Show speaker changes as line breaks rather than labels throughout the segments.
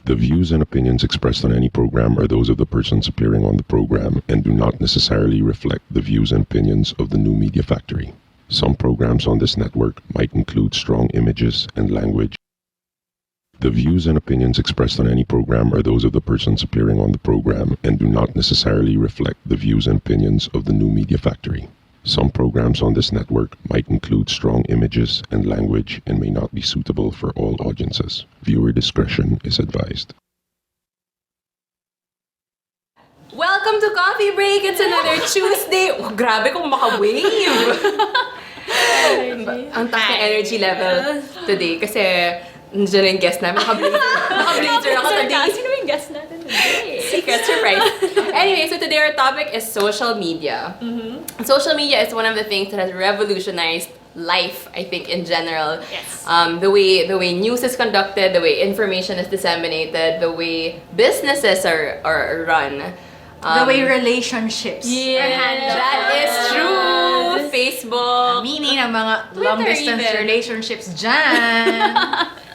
The views and opinions expressed on any program are those of the persons appearing on the program and do not necessarily reflect the views and opinions of the New Media Factory. Some programs on this network might include strong images and language. The views and opinions expressed on any program are those of the persons appearing on the program and do not necessarily reflect the views and opinions of the New Media Factory. Some programs on this network might include strong images and language and may not be suitable for all audiences. Viewer discretion is advised.
Welcome to Coffee Break! It's another Tuesday! Oh, grabe kung maka-wave! Ang taas ng energy level today kasi nandiyan yung guest namin. Naka-blazer ako today.
Sino yung guest natin today?
Secret surprise. Anyway, so today our topic is social media. Social media is one of the things that has revolutionized life, I think, in general.
Yes.
The way news is conducted, the way information is disseminated, the way businesses are run.
The way relationships are handled.
That is true! Facebook.
Meaning ng mga
Twitter
long-distance
even.
relationships dyan.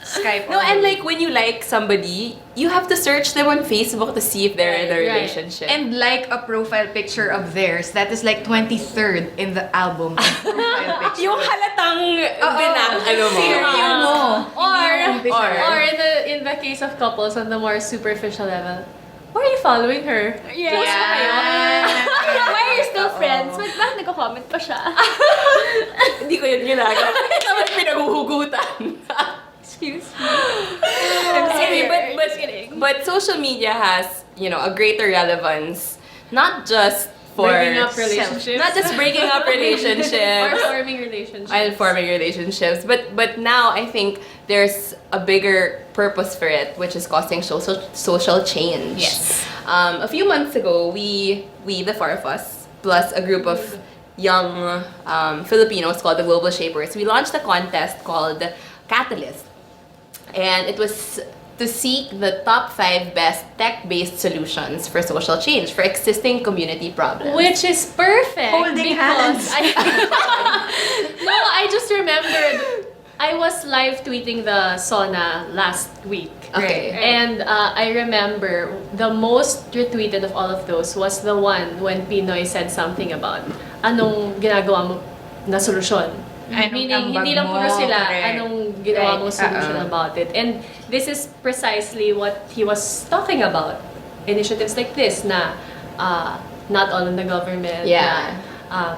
Skype.
No, and like when you like somebody, you have to search them on Facebook to see if they're in a
Right, right.
relationship.
And like a profile picture of theirs, that is like 23rd in the album profile picture.
yung halatang ano mo.
Serious mo.
Or in the case of couples on the more superficial level, why are you following her?
Yeah.
Close ba kayo?
Why are you still friends? Bakit nagko-comment pa siya?
Hindi ko yun ginagawa. Ito mo pinaghuhugutan.
Excuse me.
Anyway,
kidding.
but social media has, a greater relevance, not just for
Breaking up relationships.
not just breaking up
Or
relationships.
forming relationships.
And forming relationships, but now I think there's a bigger purpose for it, which is causing social change.
Yes.
A few months ago, we the four of us plus a group of young Filipinos called the Global Shapers, we launched a contest called Catalyst, and it was to seek the top 5 best tech-based solutions for social change for existing community problems.
Which is perfect.
Holding hands.
No, I just remembered I was live tweeting the sauna last week.
Okay.
And I remember the most retweeted of all of those was the one when Pinoy said something about anong ginagawa mo na solusyon.
Anong
Meaning,
ambag
hindi lang puro
mo,
sila,
correct.
anong ginawa
Right.
mong solution about it. And this is precisely what he was talking about. Initiatives like this na not all in the government.
Yeah.
Na,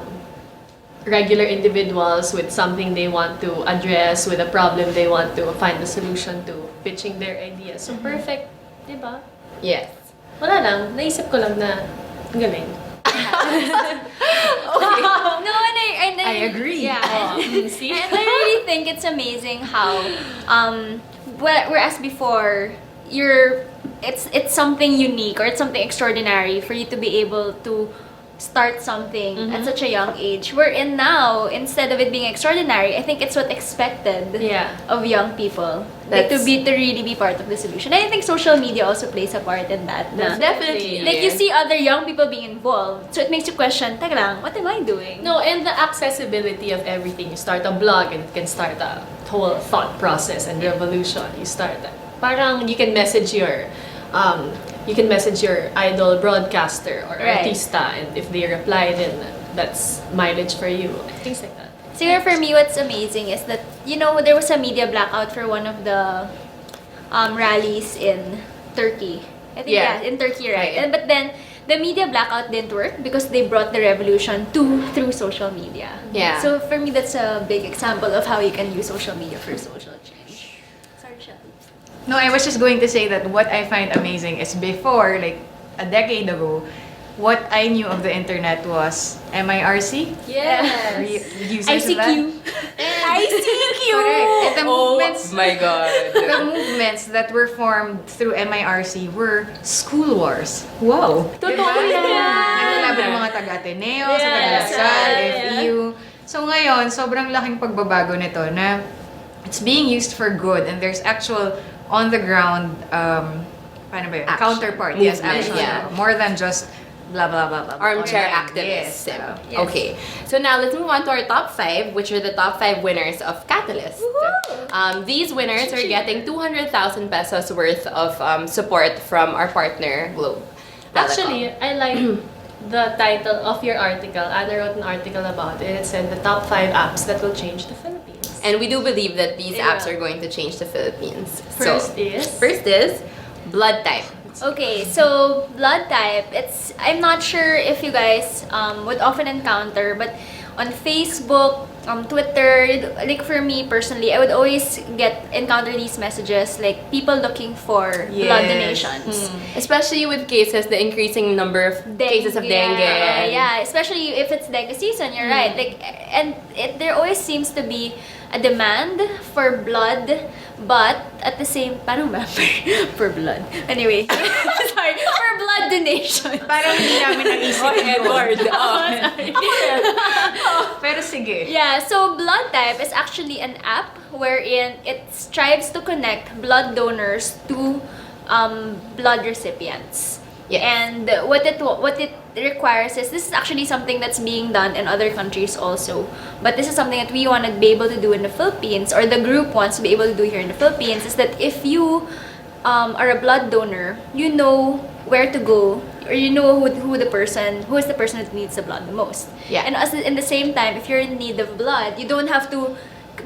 regular individuals with something they want to address, with a problem they want to find a solution to, pitching their ideas. So perfect, di ba?
Yes.
Wala lang, naisip ko lang na ang galing.
No, and
I agree.
Yeah.
See?
And I really think it's amazing how, whereas before, it's something unique or it's something extraordinary for you to be able to start something at such a young age. Wherein now, instead of it being extraordinary, I think it's what expected
Yeah.
of young people. Like to really be part of the solution. And I think social media also plays a part in that. Na,
Definitely.
like you see other young people being involved, so it makes you question, teka lang, what am I doing?
No, and the accessibility of everything. You start a blog and it can start a whole thought process and revolution. You start parang you can message your idol broadcaster or
Right.
artista, and if they reply, then that's mileage for you. Things like that.
Siguro for me, what's amazing is that, there was a media blackout for one of the rallies in Turkey. I think,
Yeah.
in Turkey, right?
Right.
But then, the media blackout didn't work because they brought the revolution through social media.
Yeah.
So for me, that's a big example of how you can use social media for social change. Sorry, Shelly.
No, I was just going to say that what I find amazing is before, like a decade ago, what I knew of the internet was MIRC.
Yes.
Users of that.
ICQ!
Correct. And the movements,
my god.
the movements that were formed through MIRC were school wars. Wow!
Totoo yan.
Naglalaban ng mga taga-Ateneo, sa taga-Lasal, FEU. So ngayon, sobrang laking pagbabago nito na it's being used for good and there's actual on the ground paano ba yun?
Action.
Counterpart. Yes,
Movement,
action.
yeah.
More than just blah, blah, blah, blah.
Armchair
Online.
activist.
Yes.
Yes.
Okay. So now let's move on to our top 5, which are the top 5 winners of Catalyst. These winners are getting 200,000 pesos worth of support from our partner, Globe.
Actually, I like the title of your article. Anna wrote an article about it. It said the top 5 apps that will change the Philippines.
And we do believe that these
Yeah.
apps are going to change the Philippines.
First
First is blood type.
Okay, so blood type, I'm not sure if you guys would often encounter, but on Facebook, Twitter, like for me personally, I would always encounter these messages like people looking for blood
Yes.
donations.
Especially with cases, the increasing number of cases of dengue.
Yeah, especially if it's dengue season, you're right. Like, and there always seems to be a demand for blood, but at the same, parang ba? For blood. Anyway, sorry, for blood donation.
Parang hindi namin naisip yun.
Edward.
Pero sige.
Yeah, so blood type is actually an app wherein it strives to connect blood donors to blood recipients.
Yes.
And what it requires is, this is actually something that's being done in other countries also, but this is something that we want to be able to do in the Philippines, or the group wants to be able to do here in the Philippines, is that if you are a blood donor, you know where to go, or you know who is the person that needs the blood the most.
Yeah.
And in the same time, if you're in need of blood, you don't have to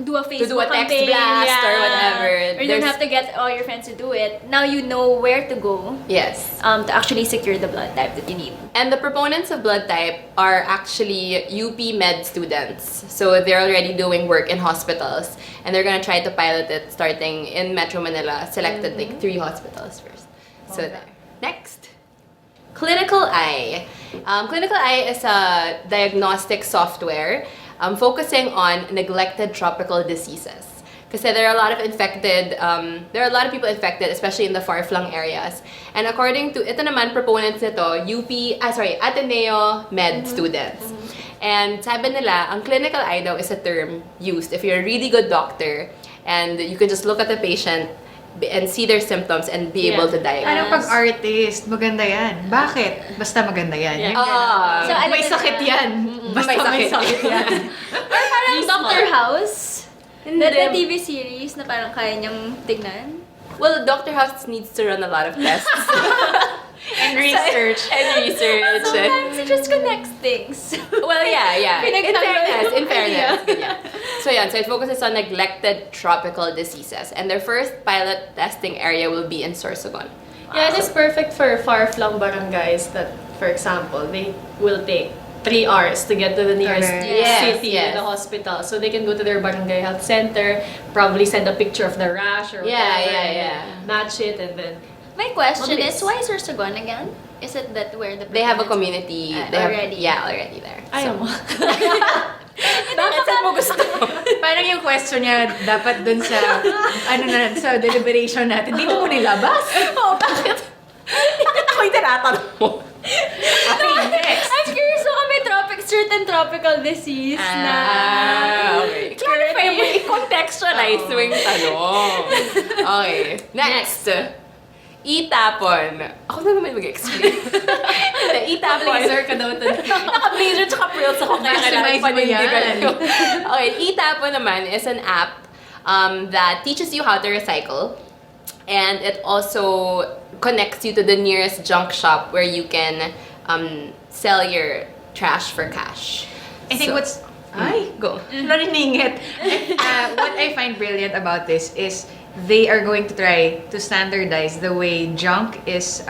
do a Facebook
text
campaign,
blast or whatever.
or you don't have to get all your friends to do it. Now you know where to go
Yes.
to actually secure the blood type that you need.
And the proponents of blood type are actually UP Med students. So they're already doing work in hospitals, and they're gonna try to pilot it starting in Metro Manila, selected like 3 hospitals first. So there. Next. Clinical Eye. Clinical Eye is a diagnostic software focusing on neglected tropical diseases. Kasi there are a lot of people infected, especially in the far-flung areas. And according to, ito naman, proponents nito, Ateneo Med students. And sabi nila, ang clinical eye daw is a term used if you're a really good doctor and you can just look at the patient and see their symptoms and be able to diagnose.
Anong pag-artist? Maganda yan. Bakit? Basta maganda yan. Yung
Ah.
ganon.
So,
may sakit yan. Basta
May sakit.
yan.
Or parang Dr. House,
Hindi.
the TV series na parang kaya niyang tignan.
Well, Dr. House needs to run a lot of tests.
And research.
Sometimes it just connects things.
Well, yeah. In
Pinagtanggol yung
fairness. Yeah. So it focuses on neglected tropical diseases. And their first pilot testing area will be in Sorsogon.
Yeah, it is perfect for far-flung barangays that, for example, they will take 3 hours to get to the nearest
Correct.
Yes,
city
yes.
and the hospital. So they can go to their barangay health center, probably send a picture of the rash or
Yeah,
whatever,
yeah,
and
yeah.
then match it, and then
My question
Mabilis.
is, why Sorsogon again? Is it that where the
They have a
proponents-
community.
already.
Already there.
ayaw mo.
Bakit saan mo gusto?
Parang yung question niya, dapat dun sa, sa deliberation natin, dito mo nilabas.
Oo, bakit? Bakit ako yung tinatanong mo?
Okay, next.
I'm curious kung may certain tropical disease na...
Okay. Clarify mo, i-contextualize mo yung tanong. Okay. Next. Itapon. Ako na naman mag-explain. Itapon.
Blazer ka daw ito.
Naka-blazer tsaka frills ako. Kaya
Maximize
kailangan
mo yan.
panindigan ko. Okay. Itapon naman is an app that teaches you how to recycle. And it also connects you to the nearest junk shop where you can sell your trash for cash.
I think
So-
go. Nariningit. What I find brilliant about this is they are going to try to standardize the way junk is,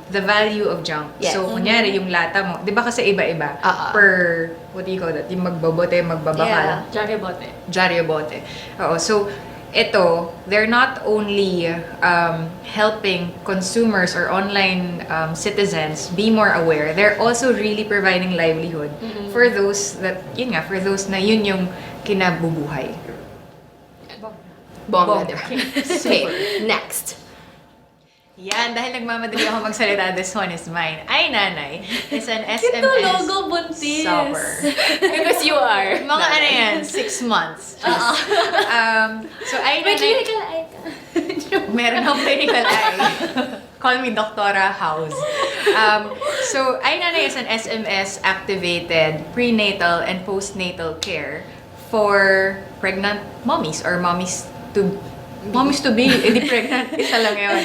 the value of junk.
Yes.
So, kunyari, yung lata mo, di ba kasi iba-iba? Per, what do you call that? Yung magbabote, magbabakal.
Jaribote.
Jariobote. Oo. So, ito, they're not only helping consumers or online citizens be more aware, they're also really providing livelihood for those that, for those na yun yung kinabubuhay.
Bongga, diba? Okay, next.
Yan, dahil nagmamadali ako magsalita, this one is mine. Ay, nanay. It's an SMS
Ito, logo buntis.
shopper.
Because you are.
Mga ano yan, 6 months. So, ay,
May
nanay.
clinical eye ka.
Meron akong clinical eye. Call me Doctora House. So, iNanay is an SMS-activated prenatal and postnatal care for pregnant mommies or mommies to be. Hindi pregnant, isa lang yun.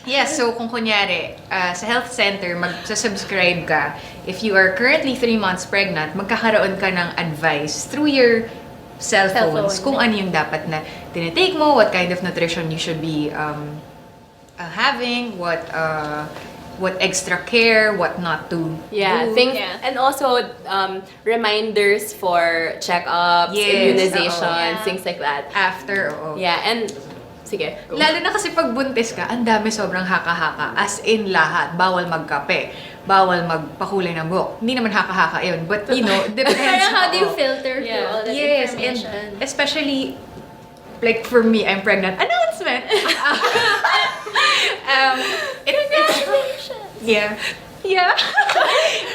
Yes, so kung kunyari, sa health center, mag-subscribe ka. If you are currently 3 months pregnant, magkakaroon ka ng advice through your cellphones kung ano yung dapat na tinitake mo, what kind of nutrition you should be having, what extra care, what not to do.
And also reminders for checkups, immunizations, things like that.
After,
Yeah, and sige, go.
Lalo na kasi pag buntis ka, ang dami sobrang haka-haka. As in lahat. Bawal magkape. Bawal magpakulay ng buhok. Hindi naman haka-haka yun. But, depends.
Parang how do you filter through all that
Yes,
information?
and especially, like for me, I'm pregnant. Announcement!
Congratulations!
Yeah.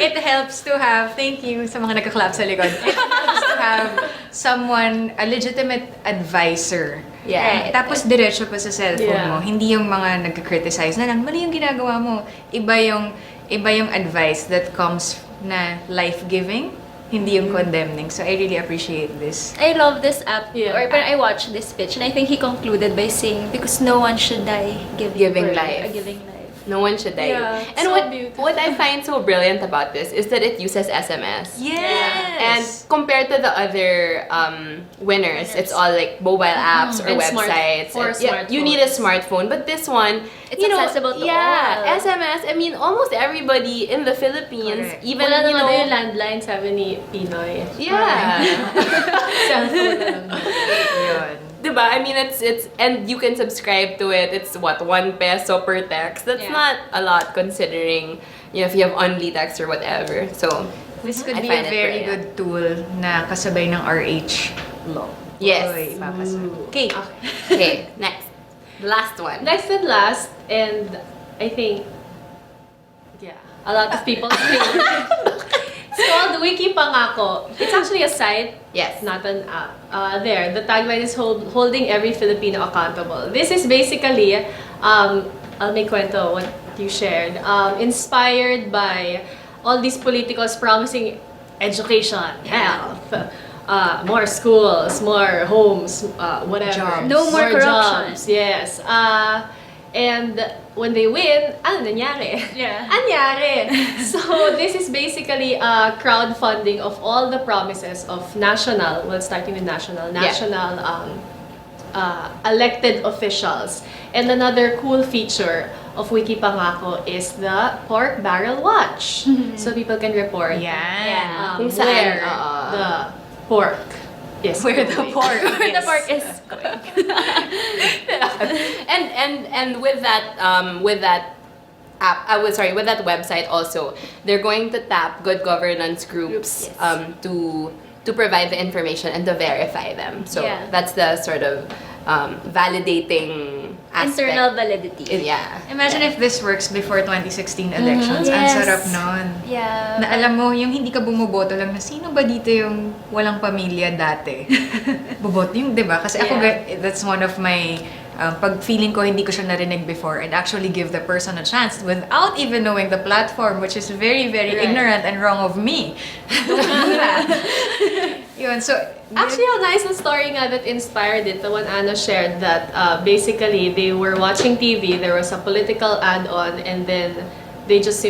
It helps to have, thank you sa mga nagka-clap sa likod. It helps to have someone, a legitimate advisor.
Yeah.
Tapos diretso pa sa cellphone mo. Hindi yung mga nagka-criticize na lang, mali yung ginagawa mo. Iba yung advice that comes na life-giving, hindi yung condemning. So I really appreciate this.
I love this app.
Yeah.
Or parang I watched this pitch and I think he concluded by saying, because no one should die
Giving
birth,
life.
giving life.
No one should die.
Yeah,
And
so beautiful.
what I find so brilliant about this is that it uses SMS.
Yes!
And compared to the other winners, it's all like mobile apps or
And
websites. You need a smartphone, but this one,
It's accessible to all.
SMS. I mean, almost everybody in the Philippines,
Correct.
even
Wala naman yung
you know,
landline, sabi ni Pinoy.
yeah.
Cellphone na lang.
Yun.
Diba? I mean, it's and you can subscribe to it. It's what, 1 peso per text. That's
Yeah.
not a lot considering, if you have only text or whatever. So
This could
I
be
find
a
it
very
brilliant.
good tool na kasabay ng RH law.
Yes.
Oy, papasa. Okay.
Okay, next. The last one.
Next and last, and I think, a lot of people think. It's called Wikibamako. It's actually a site.
Yes.
Not an app. There, the tagline is holding every Filipino accountable. This is basically, I'll make kwento what you shared, inspired by all these politicals promising education, health, more schools, more homes, whatever.
Jobs.
No more corruption.
Jobs, yes. And when they win, ano nangyari?
Yeah.
Anyari. So this is basically a crowdfunding of all the promises of national, starting with national elected officials. And another cool feature of Wikibamako is the pork barrel watch. So people can report
Yan.
Kung saan,
where the pork is
Where the
going.
pork
Where the
is.
pork is going.
and with that app, with that website also, they're going to tap good governance groups
Yes.
to provide the information and to verify them. So
Yeah.
that's the sort of validating aspect.
Internal validity.
Yeah.
Imagine if this works before 2016 elections. Ang
Yes.
sarap nun.
Yeah.
Na alam mo, yung hindi ka bumoboto lang na sino ba dito yung walang pamilya dati? Boboto yung, di ba? Kasi ako, that's one of my, pag feeling ko hindi ko siya narinig before, and actually give the person a chance without even knowing the platform, which is very, very
Right.
ignorant and wrong of me. Don't do that. Yun, so,
Actually, a nice story nga that inspired it. The one Anna shared that basically they were watching TV. There was a political ad on, and then they just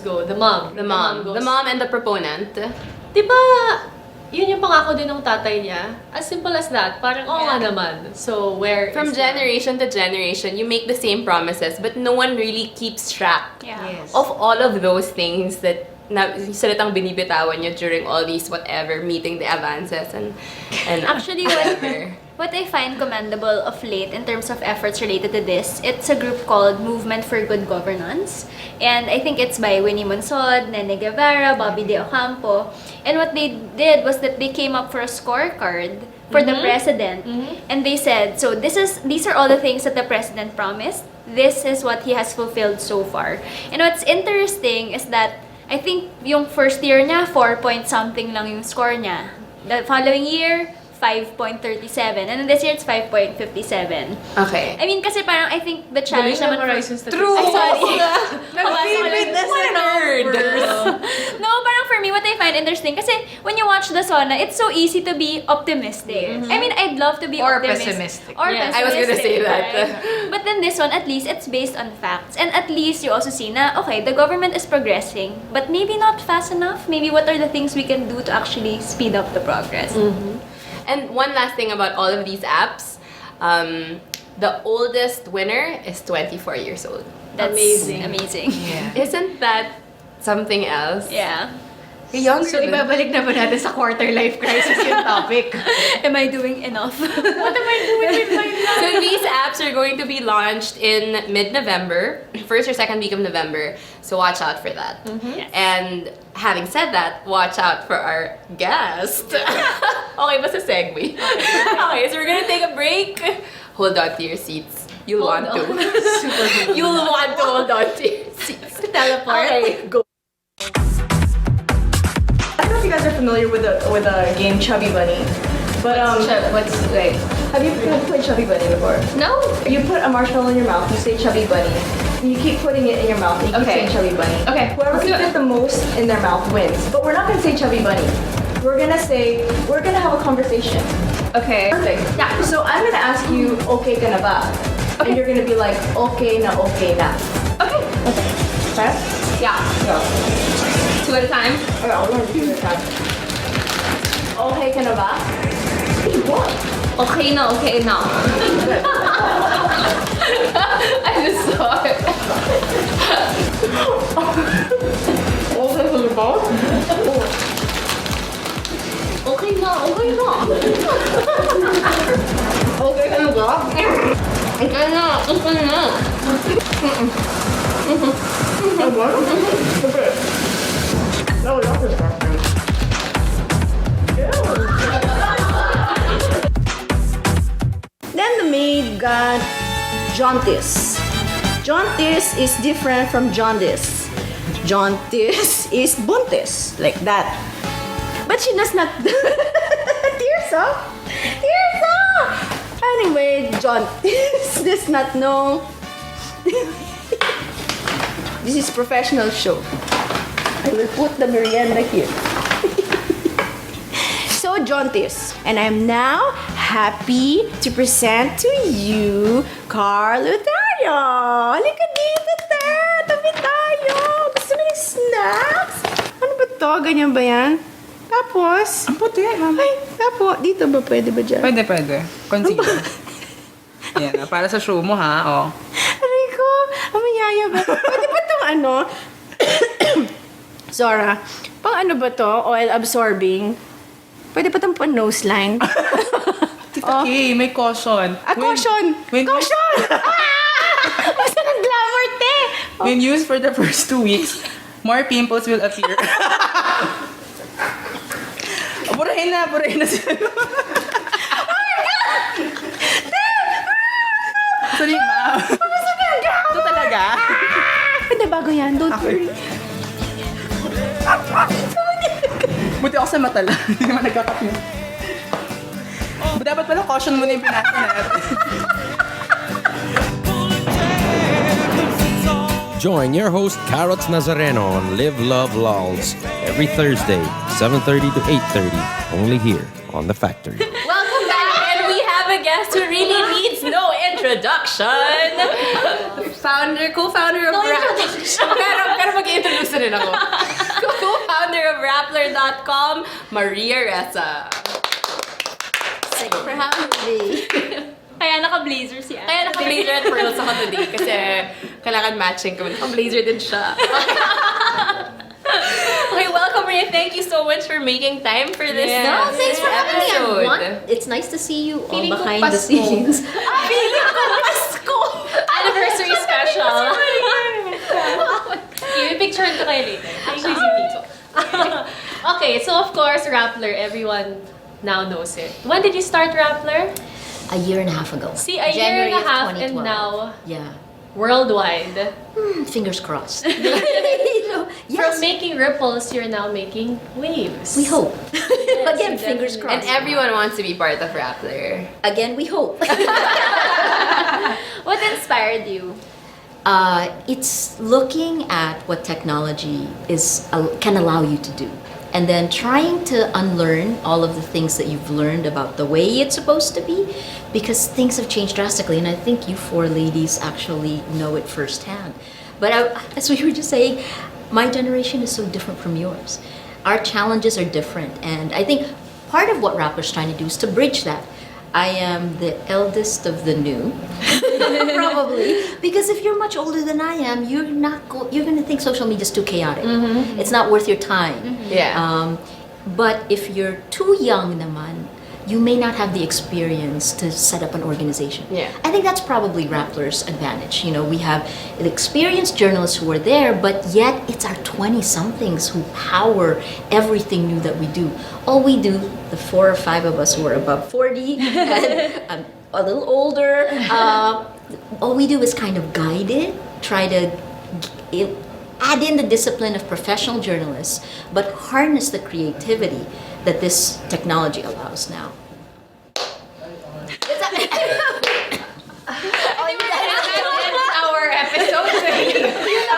go the mom goes,
The mom and the proponent.
Diba, yun yung pangako din ng tatay niya. As simple as that. Parang oo nga naman. So where
From
is that?
generation to generation, you make the same promises, but no one really keeps track
Yeah.
yes.
of all of those things that salitang binibitawan nyo during all these whatever, meeting the advances and
Actually, what I find commendable of late in terms of efforts related to this, it's a group called Movement for Good Governance. And I think it's by Winnie Monsod, Nene Guevara, Bobby De Ocampo. And what they did was that they came up for a scorecard for the president. And they said, so these are all the things that the president promised. This is what he has fulfilled so far. And what's interesting is that I think yung first year niya, 4 point something lang yung score niya. The following year, 5.37. And then this year, it's 5.57.
Okay.
I mean, kasi parang I think the challenge
Galing
naman...
memorize yung statistics.
True!
Ay, sorry.
Nag-favorite na sa numbers!
No, parang for me, what I find interesting, kasi when you watch the sauna, it's so easy to be optimistic. I mean, I'd love to be
Or
optimistic.
pessimistic.
Or
Yes.
I was gonna say that.
right? But then this one, at least, it's based on facts. And at least you also see na, okay, the government is progressing, but maybe not fast enough. Maybe what are the things we can do to actually speed up the progress?
And one last thing about all of these apps, the oldest winner is 24 years old.
That's
Amazing.
Amazing.
Yeah.
Isn't that something else?
Yeah.
Younger
So,
than-
ibabalik na ba natin sa quarter life crisis yung topic?
Am I doing enough?
What am I doing with my life?
So these apps are going to be launched in mid-November, first or second week of November. So watch out for that.
Yes.
And having said that, watch out for our guest. Okay, basta segue. Okay, so we're gonna take a break. Hold on to your seats. You'll want to. You'll want to hold on to your seats.
Teleport.
Okay, go.
I don't know if you guys are familiar with the game Chubby Bunny, but
What's like?
have you played Chubby Bunny before?
No.
You put a marshmallow in your mouth, you say Chubby Bunny, and you keep putting it in your mouth, and you keep
Okay.
saying Chubby Bunny.
Okay,
Whoever
let's
can
do it.
fit the most in their mouth wins. But we're not gonna say Chubby Bunny. We're gonna have a conversation.
Okay.
Perfect. Yeah. So I'm gonna ask you, okay ka na ba? And you're gonna be like, okay na.
Okay.
Okay?
Yeah.
Go.
Two at a time.
Okay, I'll learn to do this time. Okay ka na ba? What?
Okay na. I just saw it.
Okay ka na ba?
Okay na.
Okay ka na ba?
Okay na.
Okay. No, not this question. Then the maid got jaundice. Jaundice is different from jaundice. Jaundice is buntis, like that. But she does not. Tirsa? Anyway, jaundice does not know. This is professional show. I will put the merienda here. So, jaundice. And I'm now happy to present to you Carl Lutario. Halika dito, te. Tabi tayo. Gusto mo ng snacks? Ano ba to? Ganyan ba yan? Tapos?
Ang puti, ma'am.
Ay, tapos. Dito ba? Pwede ba dyan?
Pwede. Concealer. Yan, para sa show mo, ha? Oh.
Aray ko, amayaya ba? Pwede ba itong ano? Zora, pang ano ba to? Oil absorbing? Pwede ba itong pang nose line?
Tita Kay, may caution.
Caution!
when-
Caution! Basta ng glamour, te!
When used for the first 2 weeks, more pimples will appear. Burahin na sila. Sorry, ma'am. Ito talaga.
Hindi, bago yan. Don't worry.
Buti ako sa mata lang. Hindi naman nagkakapin. Dapat pala caution muna yung pinasa natin.
Join your host Carrots Nazareno on Live Love Lols every Thursday, 7:30 to 8:30, only here on The Factory.
Welcome back, and we have a guest who really needs no introduction. Co-founder of Pero mag-introduce rin ako. Co-founder of Rappler.com, Maria Ressa.
Thank you for having me.
Kaya naka-blazer si Anne.
Kaya naka-blazer at pearls ako today kasi kailangan matching kami. Naka-blazer din siya. Okay, welcome Maria. Thank you so much for making time for this
Yes.
Thanks for having me.
episode.
It's nice to see you all
Feeling ko
behind the
Pasko.
scenes.
Feeling ko Pasko!
Anniversary special. Yung picture ko kayo later. Actually, si Tito. Okay, so of course, Rappler, everyone now knows it. When did you start Rappler?
A year and a half ago.
See, a
January
year and a
of
half and
2012.
now,
Yeah.
worldwide.
Fingers crossed.
From making ripples, you're now making waves.
We hope. Again,
you
fingers
definitely-
crossed.
And everyone wants to be part of Rappler.
Again, we hope.
What inspired you?
It's looking at what technology can allow you to do, and then trying to unlearn all of the things that you've learned about the way it's supposed to be, because things have changed drastically, and I think you four ladies actually know it firsthand. But as we were just saying, my generation is so different from yours. Our challenges are different, and I think part of what Rappler's trying to do is to bridge that. I am the eldest of the new, probably, because if you're much older than I am, you're going to think social media is too chaotic. It's not worth your time.
Yeah.
But if you're too young naman, you may not have the experience to set up an organization.
Yeah.
I think that's probably Rappler's advantage. You know, we have experienced journalists who are there, but yet it's our 20-somethings who power everything new that we do. All we do, the 4 or 5 of us who are above 40 and a little older, all we do is kind of guide it, try to add in the discipline of professional journalists, but harness the creativity that this technology allows now.
Our episode.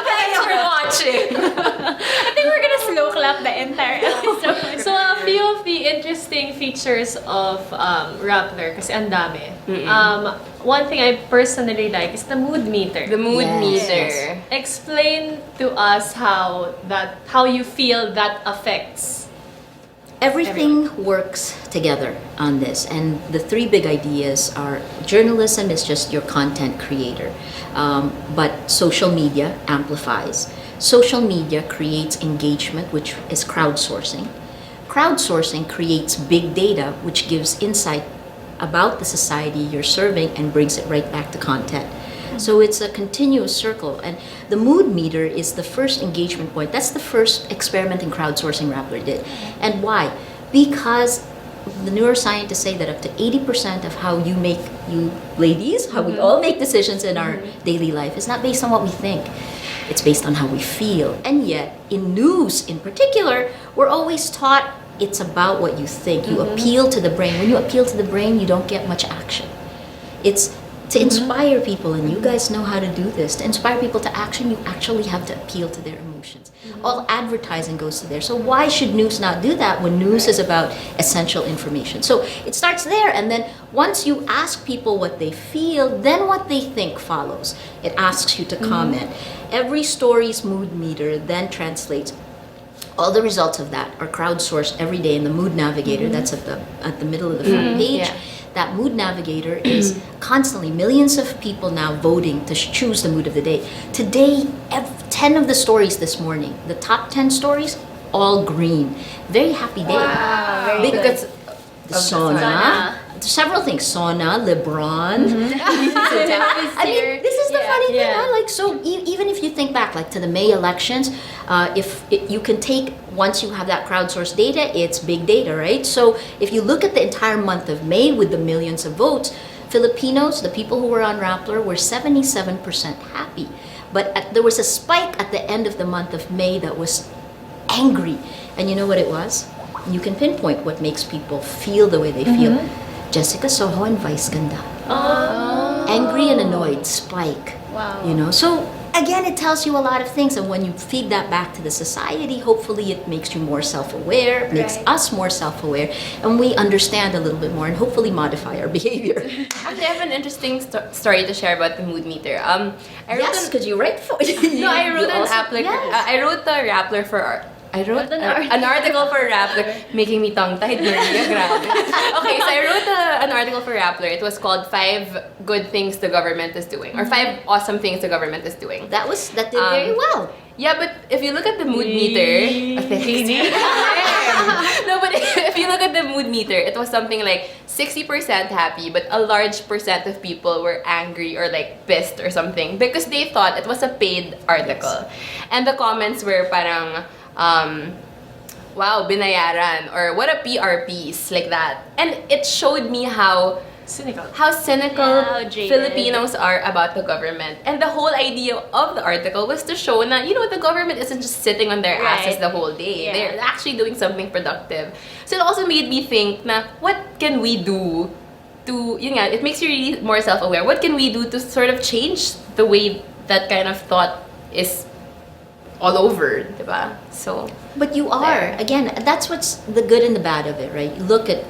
Thanks for watching.
I think we're gonna slow clap the entire episode.
So a few of the interesting features of Rappler, kasi ang dami. One thing I personally like is the mood meter.
The mood
Yes.
meter.
Explain to us how you feel that affects.
Everything works together on this, and the 3 big ideas are journalism is just your content creator, but social media amplifies. Social media creates engagement, which is crowdsourcing. Crowdsourcing creates big data, which gives insight about the society you're serving and brings it right back to content. So it's a continuous circle, and the mood meter is the first engagement point. That's the first experiment in crowdsourcing Rappler did. And why? Because the neuroscientists say that up to 80% of how you ladies, how we all make decisions in our daily life is not based on what we think. It's based on how we feel. And yet, in news in particular, we're always taught it's about what you think. You appeal to the brain. When you appeal to the brain, you don't get much action. It's to inspire people, and you guys know how to do this. To inspire people to action, you actually have to appeal to their emotions. All advertising goes to there. So why should news not do that when news is about essential information? So it starts there, and then once you ask people what they feel, then what they think follows. It asks you to comment. Every story's mood meter then translates. All the results of that are crowdsourced every day in the Mood Navigator. That's at the middle of the front page.
Yeah.
That Mood Navigator is constantly millions of people now voting to choose the mood of the day. Today, 10 of the stories this morning, the top 10 stories, all green. Very happy day.
Wow, very good.
Because the
Of the
sauna, several things. Sauna, LeBron. I mean, this is the funny thing.
Yeah.
Like, so even if you think back, like to the May elections, you can take, once you have that crowdsourced data, it's big data, right? So if you look at the entire month of May with the millions of votes, Filipinos, the people who were on Rappler, were 77% happy. But there was a spike at the end of the month of May that was angry. And you know what it was? You can pinpoint what makes people feel the way they feel. Jessica Soho and Vice Ganda. Angry and annoyed, spike.
Wow.
You know, so again, it tells you a lot of things, and when you feed that back to the society, hopefully it makes you more self-aware, makes
Right.
us more self-aware, and we understand a little bit more and hopefully modify our behavior.
Actually, I have an interesting story to share about the mood meter. I wrote
Yes, because you write for
No, I wrote
You
an
also-
Rappler.
yes.
I wrote a Rappler for art. I wrote
an
an article for Rappler, making me tongue-tied. Grabe. Okay, so I wrote an article for Rappler. It was called 5 Good Things the Government is Doing, or 5 Awesome Things the Government is Doing.
That did very well.
Yeah, but if you look at the mood meter, no, but if you look at the mood meter, it was something like 60% happy, but a large percent of people were angry or like pissed or something because they thought it was a paid article. And the comments were parang, wow, binayaran, or what a PR piece, like that. And it showed me how
Cynical.
how cynical
Yeah, how jaded.
Filipinos are about the government. And the whole idea of the article was to show that, the government isn't just sitting on their
Right.
asses the whole day.
Yeah.
They're actually doing something productive. So it also made me think na, what can we do to, it makes you really more self-aware. What can we do to sort of change the way that kind of thought is all over, diba? So,
But you are.
There.
Again, that's what's the good and the bad of it, right?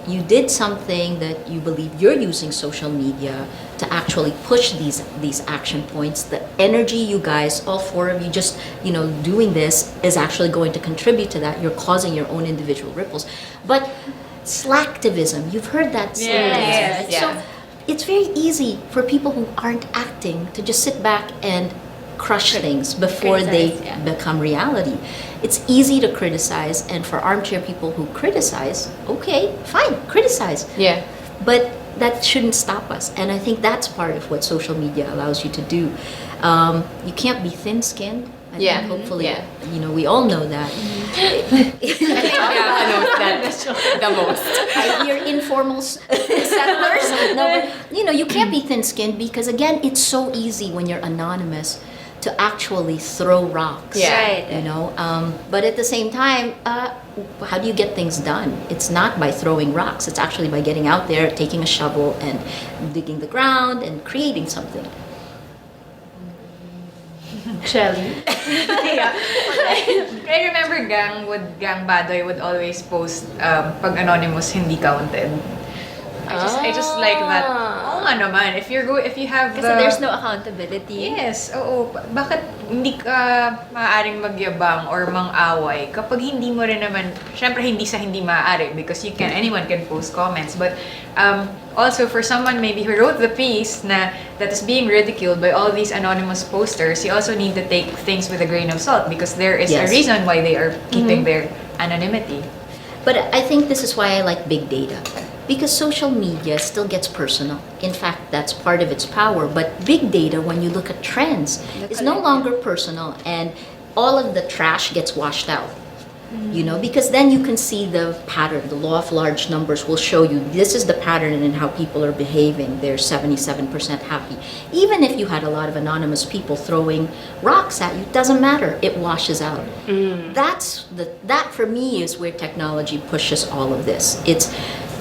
You did something that you believe you're using social media to actually push these action points. The energy you guys, all four of you, just, doing this is actually going to contribute to that. You're causing your own individual ripples. But slacktivism, you've heard that saying.
Yes,
right?
yes.
So it's very easy for people who aren't acting to just sit back and crush things before they
Criticize, yeah.
become reality. It's easy to criticize, and for armchair people who criticize, okay, fine, criticize.
yeah.
But that shouldn't stop us, and I think that's part of what social media allows you to do. You can't be thin-skinned. I
Yeah,
think hopefully,
yeah.
we all know that.
Yeah, knows that the most.
You're informal settlers. No, but you can't be thin-skinned because again, it's so easy when you're anonymous to actually throw rocks.
Yeah.
Right.
But at the same time, how do you get things done? It's not by throwing rocks. It's actually by getting out there, taking a shovel, and digging the ground and creating something.
Shelly.
Yeah. I remember Gang Badoy would always post pag anonymous hindi counted. I just like that. Oo nga naman. If you have
Kasi there's no accountability.
Yes, oo. Bakit hindi ka maaaring magyabang or mang-away kapag hindi mo rin naman, syempre hindi maaari because anyone can post comments. But also for someone maybe who wrote the piece that is being ridiculed by all these anonymous posters, you also need to take things with a grain of salt because there is a
Yes.
reason why they are keeping their anonymity.
But I think this is why I like big data. Because social media still gets personal. In fact, that's part of its power. But big data, when you look at trends, is no longer personal and all of the trash gets washed out. Because then you can see the pattern. The law of large numbers will show you this is the pattern in how people are behaving. They're 77% happy. Even if you had a lot of anonymous people throwing rocks at you, it doesn't matter. It washes out. That for me is where technology pushes all of this. It's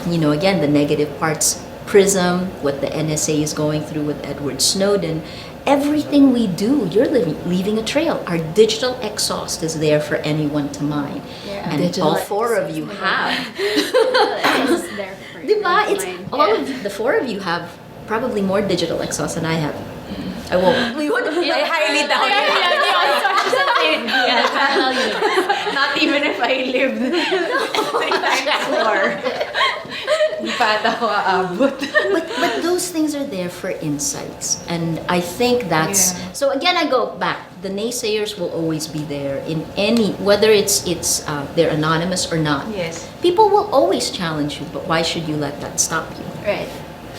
again, the negative parts, PRISM, what the NSA is going through with Edward Snowden, everything we do, you're leaving a trail. Our digital exhaust is there for anyone to mine.
Yeah.
And all four of you have.
It's there for you.
Diba? It's
Mine.
all of the four of you have probably more digital exhaust than I have. I won't.
I highly doubt it.
Not even if I lived 3 times more. Hindi pa ata ako aabot.
But those things are there for insights, and I think that's so. Again, I go back. The naysayers will always be there in whether it's they're anonymous or not.
Yes.
People will always challenge you, but why should you let that stop you?
Right.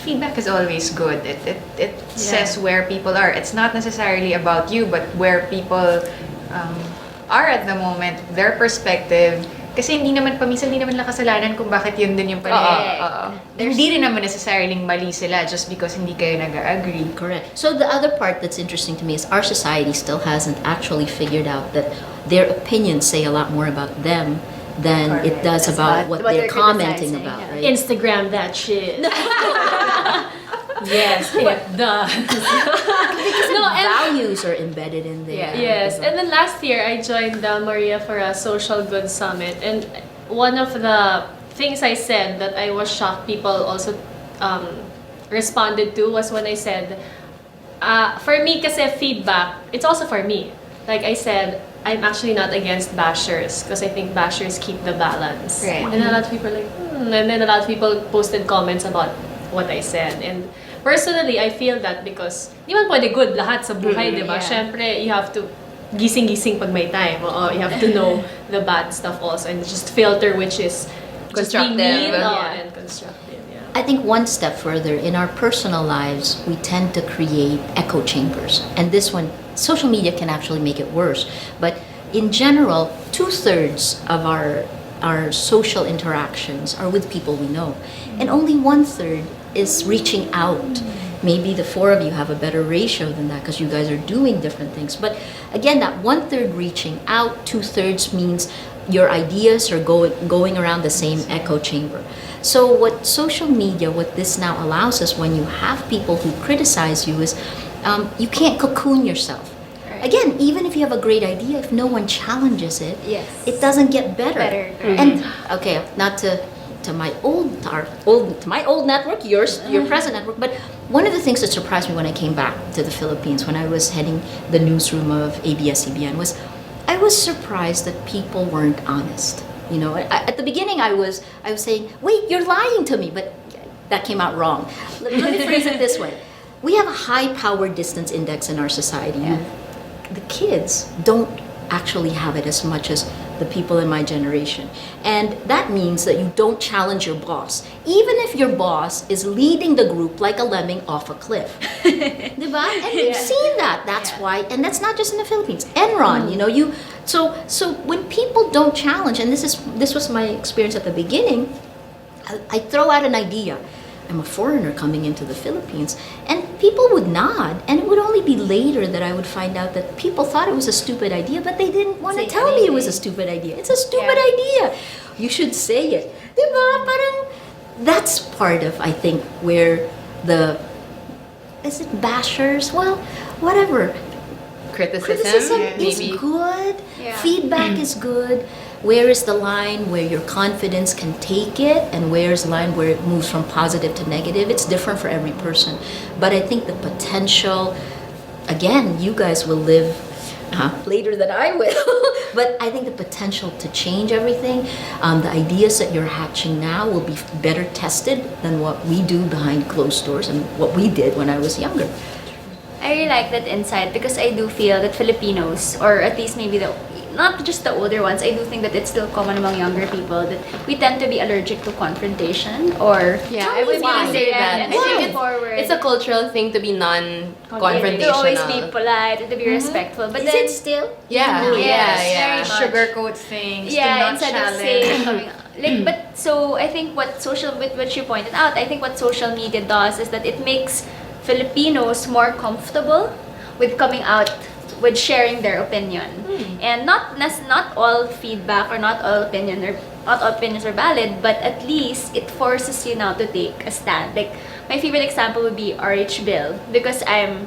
Feedback is always good. It says where people are. It's not necessarily about you, but where people are at the moment, their perspective. Kasi paminsan hindi naman lang kasalanan kung bakit yun din yung paningin. Hindi rin naman necessarily mali sila just because hindi kayo nag-agree.
Correct. So the other part that's interesting to me is our society still hasn't actually figured out that their opinions say a lot more about them than it does about what they're commenting
criticizing,
about,
yeah.
right?
Instagram that shit. Yes, it does.
Values are embedded in there.
Yes, and then last year I joined Maria for a social good summit, and one of the things I said that I was shocked people also responded to was when I said, for me kasi feedback, it's also for me. Like I said, I'm actually not against bashers because I think bashers keep the balance.
Right.
And a lot of people are like, and then a lot of people posted comments about what I said. And personally, I feel that because di man pwede good lahat sa buhay, di ba?
yeah.
Syempre, you have to gising-gising pag may time. You have to know the bad stuff also and just filter which is just being
Constructive.
mean
Yeah.
and constructive. Yeah.
I think one step further, in our personal lives, we tend to create echo chambers. And this one, social media can actually make it worse. But in general, 2/3 of our social interactions are with people we know. And only 1/3 is reaching out. Maybe the four of you have a better ratio than that because you guys are doing different things. But again, that 1/3 reaching out, 2/3 means your ideas are going around the same echo chamber. So what social media, what this now allows us when you have people who criticize you is you can't cocoon yourself. Again, even if you have a great idea, if no one challenges it,
Yes.
it doesn't get better.
Better.
And okay, not to my old network, your present network, but one of the things that surprised me when I came back to the Philippines, when I was heading the newsroom of ABS-CBN, was I was surprised that people weren't honest. You know, at the beginning I was saying, wait, you're lying to me, but that came out wrong. Let me phrase it this way. We have a high power distance index in our society. The kids don't actually have it as much as the people in my generation. And that means that you don't challenge your boss. Even if your boss is leading the group like a lemming off a cliff. Diba? And you've seen that. That's why, and that's not just in the Philippines. Enron, you know, so when people don't challenge, and this was my experience at the beginning, I throw out an idea. I'm a foreigner coming into the Philippines, and people would nod, and it would only be later that I would find out that people thought it was a stupid idea, but they didn't want to tell me it was a stupid idea. It's a stupid idea. You should say it. Diba? Parang that's part of, I think, where is it bashers? Well, whatever. Criticism is good.
Yeah.
Feedback is good. Where is the line where your confidence can take it, and where is the line where it moves from positive to negative? It's different for every person. But I think the potential, again, you guys will live later than I will, but I think the potential to change everything, the ideas that you're hatching now will be better tested than what we do behind closed doors and what we did when I was younger.
I really like that insight because I do feel that Filipinos, or at least maybe not just the older ones, I do think that it's still common among younger people that we tend to be allergic to confrontation or
I would really say that. I think it's a cultural thing to be non-confrontational.
to always be polite and to be respectful. But
Is
then,
it still?
Yeah,
very much.
Sugarcoat things. to
Yeah,
not
instead of
challenge.
saying but so I think with what you pointed out, I think what social media does is that it makes Filipinos more comfortable with coming out, with sharing their opinion. And not all feedback or not all opinions are valid, but at least it forces you now to take a stand. Like my favorite example would be RH Bill, because I'm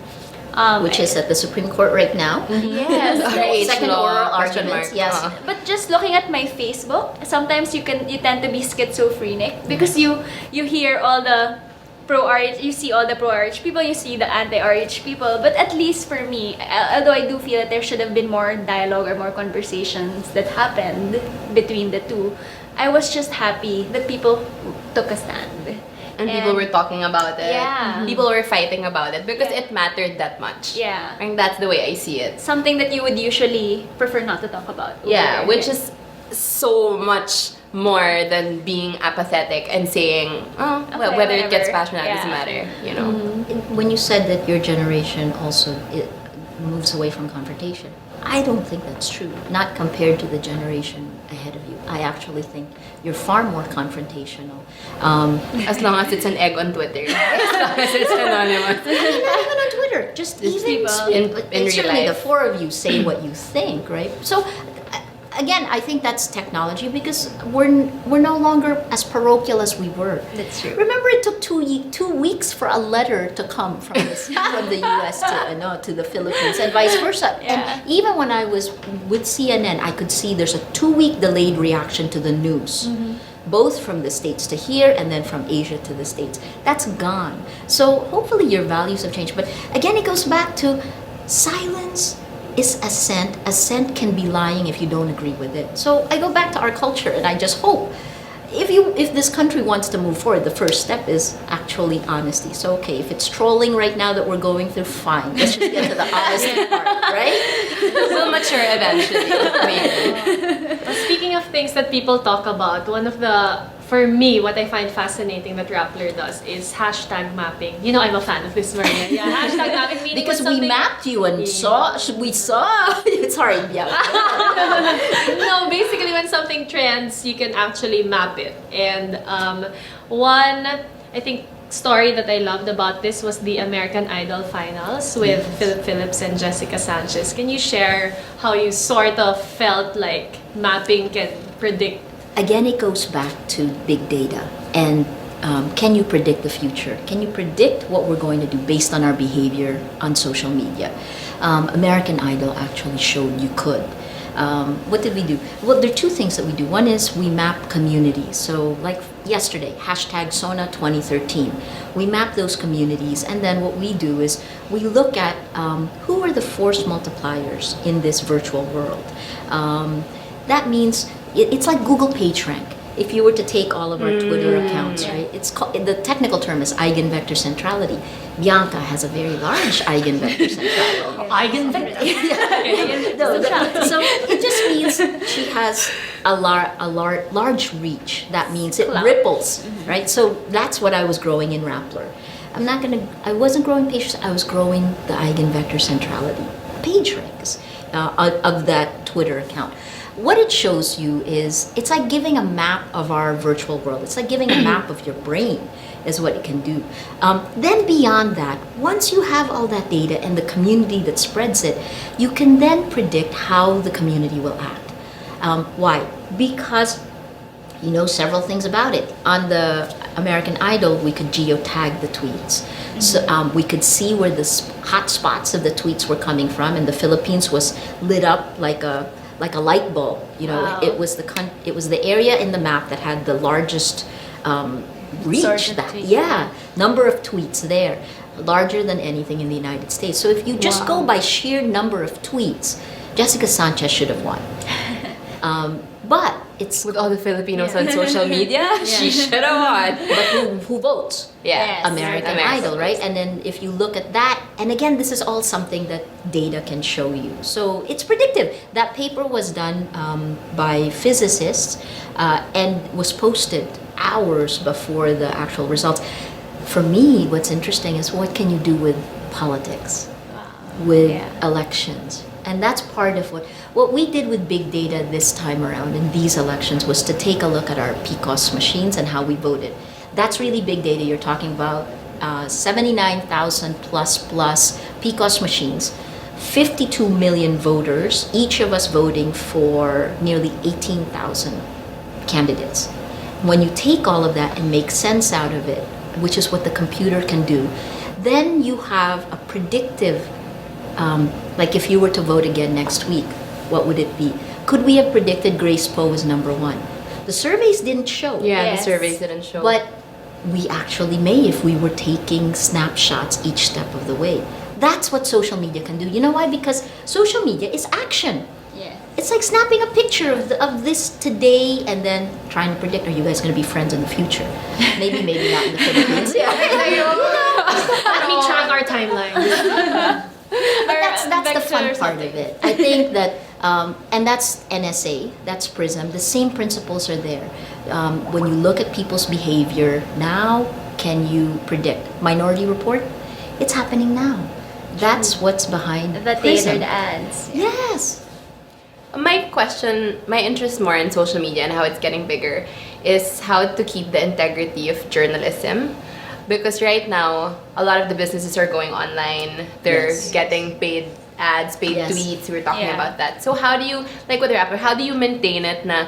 Which is at the Supreme Court right now.
yes,
RH
Second
law,
oral
question
arguments,
mark.
yes.
But just looking at my Facebook, sometimes you tend to be schizophrenic because you hear all the pro-RH, you see all the pro-RH people, you see the anti-RH people. But at least for me, although I do feel that there should have been more dialogue or more conversations that happened between the two, I was just happy that people took a stand.
And people were talking about it.
Yeah.
People were fighting about it because it mattered that much.
Yeah.
And that's the way I see it.
Something that you would usually prefer not to talk about.
Yeah,
Over
which
there.
is so much more than being apathetic and saying, well,
Okay,
whether it gets
whatever.
passionate doesn't
Yeah.
matter, you know.
When you said that your generation also moves away from confrontation, I don't think that's true. Not compared to the generation ahead of you. I actually think you're far more confrontational.
As long as it's an egg on Twitter. As long as it's anonymous.
Not even on Twitter. Just even
people.
speak.
In real
certainly
life.
the four of you say what you think, right? So again, I think that's technology because we're no longer as parochial as we were.
That's true.
Remember, it took 2 weeks for a letter to come from the U.S. to the Philippines and vice versa.
Yeah.
And even when I was with CNN, I could see there's a 2-week delayed reaction to the news. Both from the States to here and then from Asia to the States. That's gone. So hopefully your values have changed. But again, it goes back to silence is assent. Assent can be lying if you don't agree with it. So I go back to our culture, and I just hope if this country wants to move forward, the first step is actually honesty. So okay, if it's trolling right now that we're going through, fine. Let's just get to the honesty part, right?
We'll mature eventually. Maybe.
Well, speaking of things that people talk about, for me, what I find fascinating that Rappler does is hashtag mapping. You know, I'm a fan of this, Maria. Yeah, hashtag mapping meaning
Because
when
we
something-
mapped you and we saw. Sorry, yeah.
No, basically when something trends, you can actually map it. And I think story that I loved about this was the American Idol finals with Philip Phillips and Jessica Sanchez. Can you share how you sort of felt like mapping can predict?
Again, it goes back to big data. And can you predict the future? Can you predict what we're going to do based on our behavior on social media? American Idol actually showed you could. What did we do? Well, there are two things that we do. One is we map communities. So like yesterday, hashtag Sona 2013. We map those communities, and then what we do is we look at who are the force multipliers in this virtual world. That means it's like Google PageRank. If you were to take all of our Twitter accounts, right? It's called, the technical term is eigenvector centrality. Bianca has a very large eigenvector centrality. So it just means she has a large reach. That means it ripples, right? So that's what I was growing in Rappler. I wasn't growing pages, I was growing the eigenvector centrality, page ranks of that Twitter account. What it shows you is, it's like giving a map of our virtual world. It's like giving a map of your brain is what it can do. Then beyond that, once you have all that data and the community that spreads it, you can then predict how the community will act. Why? Because you know several things about it. On the American Idol, we could geotag the tweets. So we could see where the hot spots of the tweets were coming from, and the Philippines was lit up like a light bulb. You know,
Wow.
it was the area in the map that had the largest reach.
Source of
That
tweets.
number of tweets there, larger than anything in the United States. So if you just go by sheer number of tweets, Jessica Sanchez should have won. But it's
With all the Filipinos on social media, she should have won.
but who votes?
Yes.
American Idol, right? And then if you look at that, and again, this is all something that data can show you. So it's predictive. That paper was done by physicists and was posted hours before the actual results. For me, what's interesting is what can you do with politics, with elections? And that's part of what we did with big data this time around in these elections was to take a look at our PCOS machines and how we voted. That's really big data. You're talking about 79,000 plus PCOS machines, 52 million voters, each of us voting for nearly 18,000 candidates. When you take all of that and make sense out of it, which is what the computer can do, then you have a predictive, like if you were to vote again next week, what would it be? Could we have predicted Grace Poe as number one? The surveys didn't show.
Yeah,
Yes.
the surveys didn't show.
But we actually may if we were taking snapshots each step of the way. That's what social media can do. You know why? Because social media is action.
Yeah.
It's like snapping a picture of this today and then trying to predict, are you guys going to be friends in the future? Maybe not in the Philippines.
Let me track our timeline.
But that's the fun
vector or
part of
something.
it. I think that, and that's NSA, that's PRISM. The same principles are there. When you look at people's behavior now, can you predict? Minority Report, it's happening now. That's what's behind
The
PRISM.
tailored ads.
Yes.
My interest more in social media and how it's getting bigger is how to keep the integrity of journalism. Because right now, a lot of the businesses are going online. They're
Yes.
getting paid ads, paid
Yes.
tweets. We were talking
Yeah.
about that. So how do you, like with Rappler, how do you maintain it na,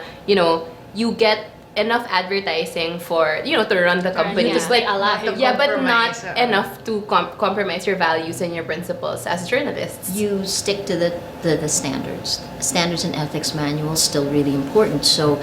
you get enough advertising for, to run the company?
yeah.
Just like,
A lot of
yeah, but not
compromise,
enough to compromise your values and your principles as journalists.
You stick to the standards. Standards and ethics manual is still really important. So,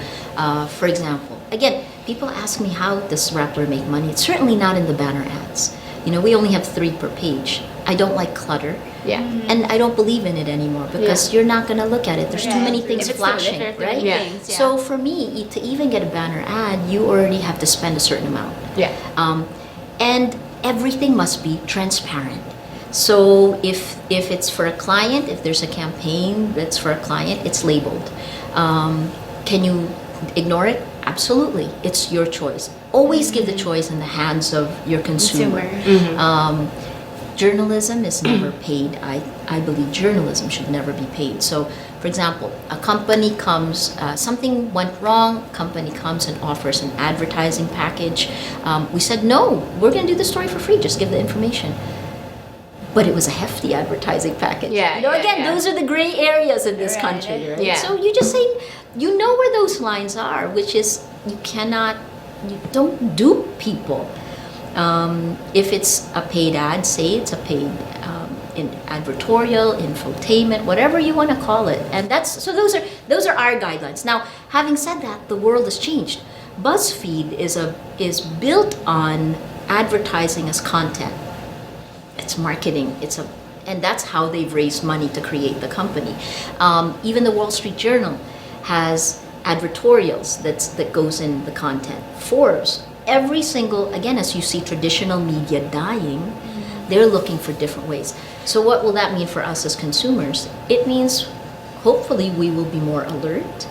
for example, again, people ask me how does Rappler make money? It's certainly not in the banner ads. We only have 3 per page. I don't like clutter.
Yeah.
And I don't believe in it anymore because you're not going to look at it. There's too many things
If it's
flashing,
limited,
right?
Yeah.
things, yeah.
So for me, to even get a banner ad, you already have to spend a certain amount.
Yeah.
And everything must be transparent. So if it's for a client, if there's a campaign that's for a client, it's labeled. Can you ignore it? Absolutely. It's your choice. Always give the choice in the hands of your consumer. Journalism is never paid. I believe journalism should never be paid. So For example, a company comes, something went wrong, company comes and offers an advertising package. We said, no, we're going to do the story for free, just give the information. But it was a hefty advertising package.
Yeah,
Again, those are the gray areas in this country, right?
Yeah.
So you just say, you know where those lines are, which is you don't dupe people. If it's a paid ad, say it's a paid in advertorial, infotainment, whatever you want to call it. And those are our guidelines. Now, having said that, the world has changed. BuzzFeed is built on advertising as content. It's marketing. And that's how they've raised money to create the company. Even the Wall Street Journal has advertorials that goes in the content. Forbes, every single, again, as you see traditional media dying, they're looking for different ways. So what will that mean for us as consumers? It means hopefully we will be more alert.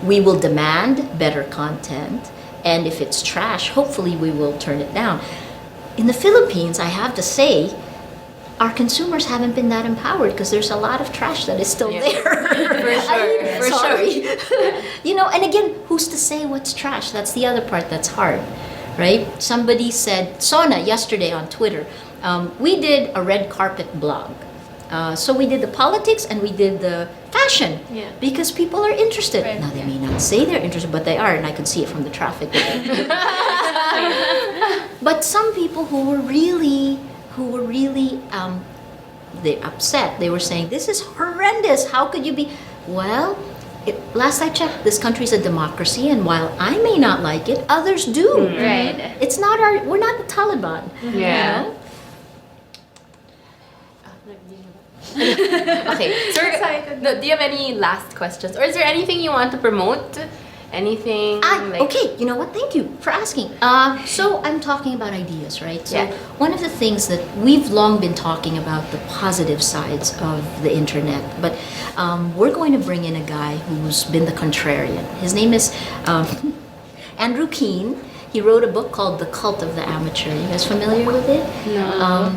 We will demand better content. And if it's trash, hopefully we will turn it down. In the Philippines, I have to say, our consumers haven't been that empowered because there's a lot of trash that is still there.
For
Sorry. And again, who's to say what's trash? That's the other part that's hard, right? Somebody said, Sona, yesterday on Twitter, we did a red carpet blog. So we did the politics and we did the fashion because people are interested.
Right.
Now, they may not say they're interested, but they are, and I could see it from the traffic. But some people who were really they upset. They were saying, this is horrendous. How could you be? Well, last I checked, this country's a democracy, and while I may not like it, others do.
Right.
It's not we're not the Taliban.
Yeah.
You know?
Okay, so do you have any last questions? Or is there anything you want to promote? Anything?
Okay, you know what? Thank you for asking. So I'm talking about ideas, right? So one of the things that we've long been talking about, the positive sides of the internet, but we're going to bring in a guy who's been the contrarian. His name is Andrew Keen. He wrote a book called The Cult of the Amateur. You guys familiar with it?
No.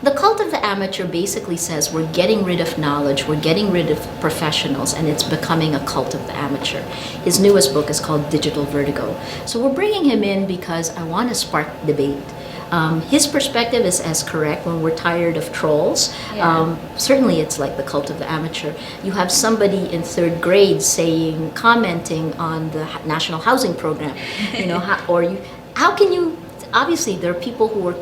The Cult of the Amateur basically says we're getting rid of knowledge, we're getting rid of professionals, and it's becoming a cult of the amateur. His newest book is called Digital Vertigo. So we're bringing him in because I want to spark debate. His perspective is as correct when we're tired of trolls. Certainly it's like the cult of the amateur. You have somebody in third grade commenting on the National Housing Program. How can you, obviously there are people who are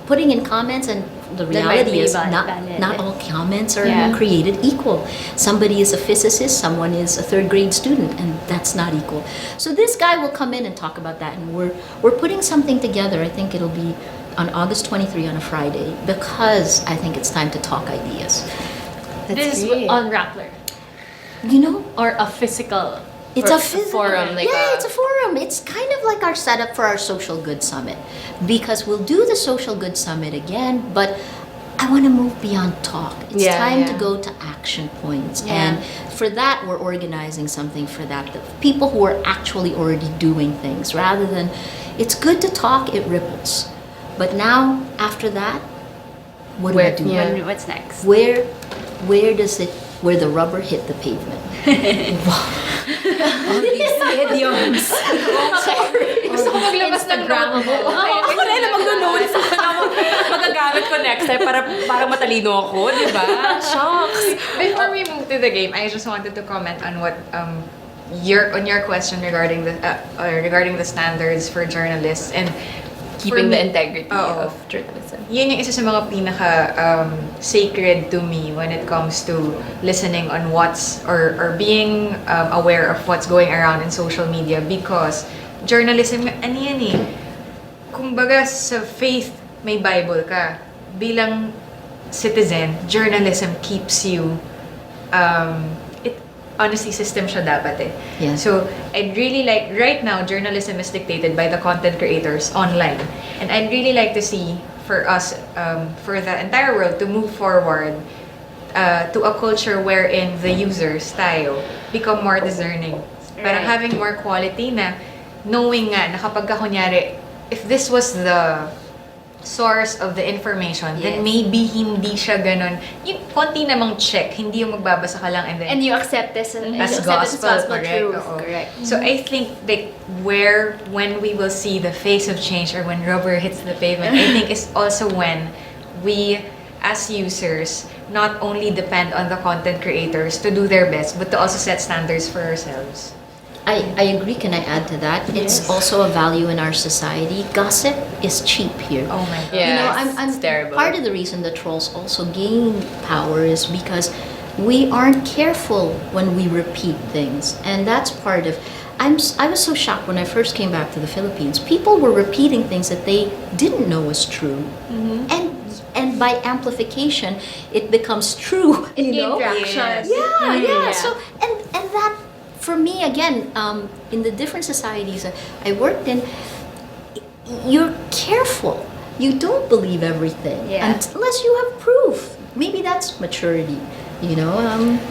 putting in comments, and the reality is not all comments are created equal. Somebody is a physicist, someone is a third grade student, and that's not equal. So this guy will come in and talk about that, and we're putting something together. I think it'll be on August 23 on a Friday, because I think it's time to talk ideas.
This is on Rappler. Or a physical.
It's a forum.
It's
a forum. It's kind of like our setup for our Social Good Summit, because we'll do the Social Good Summit again, but I want to move beyond talk. It's time to go to action points. And for that, we're organizing something for that. The people who are actually already doing things, rather than, it's good to talk, it ripples. But now, after that, what do we do?
What's next?
Where the rubber hit the pavement. All these idioms. Sorry.
Gusto ko maglabas ng grammable. Ako rin na mag-notes. Magagamit ko next time para matalino ako, di ba? Shocks.
Before we move to the game, I just wanted to comment on what your question regarding the standards for journalists and
Keeping the integrity of journalism.
Yun yung isa sa mga pinaka sacred to me when it comes to listening on or being aware of what's going around in social media, because journalism, ano yan eh, kumbaga sa faith may Bible ka, bilang citizen, journalism keeps you honestly, system siya dapat eh.
Yeah.
So, I'd really like, right now, journalism is dictated by the content creators online. And I'd really like to see, for us, for the entire world, to move forward to a culture wherein the users, tayo, become more discerning. Parang having more quality na, knowing nga, na kapag ka, kunyari, if this was the source of the information, then
Yes.
maybe hindi siya ganun. Yung konti namang check, hindi yung magbabasa ka lang and then
And you accept this and you
as
accept this as
gospel,
gospel
correct?
truth.
Oo.
Correct.
So I think like when we will see the face of change or when rubber hits the pavement, I think is also when we as users not only depend on the content creators to do their best, but to also set standards for ourselves.
I agree. Can I add to that? It's also a value in our society. Gossip is cheap here.
Oh my god.
Yeah.
You know,
it's terrible.
Part of the reason the trolls also gain power is because we aren't careful when we repeat things, and that's part of. I was so shocked when I first came back to the Philippines. People were repeating things that they didn't know was true, and by amplification, it becomes true.
It
You know?
gained traction.
Yeah. So and that for me again, in the different societies I worked in, you're careful. You don't believe everything
Yeah.
unless you have proof. Maybe that's maturity. You know.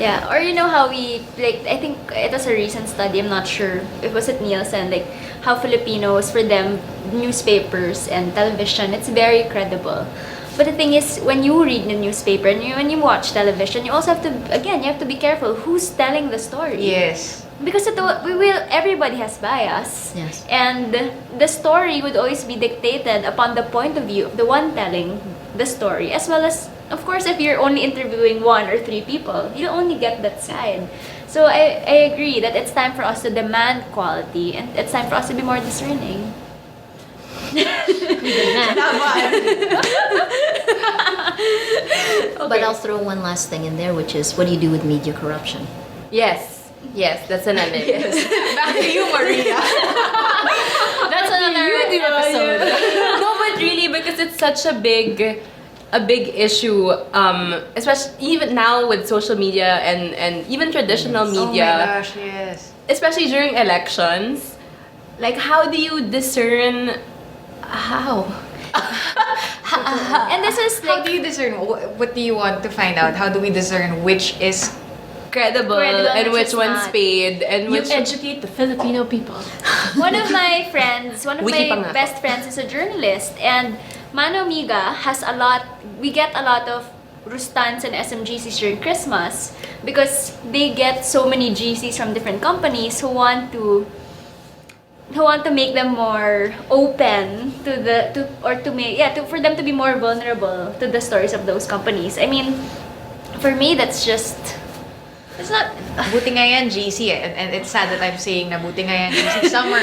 Yeah, or you know how we like I think it was a recent study, I'm not sure. It was at Nielsen, like how Filipinos, for them, newspapers and television, it's very credible. But the thing is, when you read the newspaper and when you watch television, you also have to you have to be careful who's telling the story.
Yes.
Because everybody has bias.
Yes.
And the story would always be dictated upon the point of view of the one telling the story, as well as, of course, if you're only interviewing 1 or 3 people, you only get that side. So I agree that it's time for us to demand quality, and it's time for us to be more discerning.
But I'll throw one last thing in there, which is what do you do with media corruption?
Yes, that's another.
Back to you, Maria.
That's another episode. No, but really, because it's such a big issue, especially even now with social media and even traditional media.
Oh my gosh, yes.
Especially during elections. Like, how do you discern how?
And this is
How
like
do you discern? What do you want to find out? How do we discern which is
Credible, and which
is
one's
not.
paid and
You
which
educate the Filipino people.
one of my friends, one of
Wikibamako.
my best friends is a journalist, and Mano Miga has a lot, we get a lot of Rustans and SMGCs during Christmas because they get so many GCs from different companies who want to make them more open for them to be more vulnerable to the stories of those companies. I mean, for me, that's just, it's not.
buti nga yan, GC and it's sad that I'm saying na buti nga yan, GC. Some are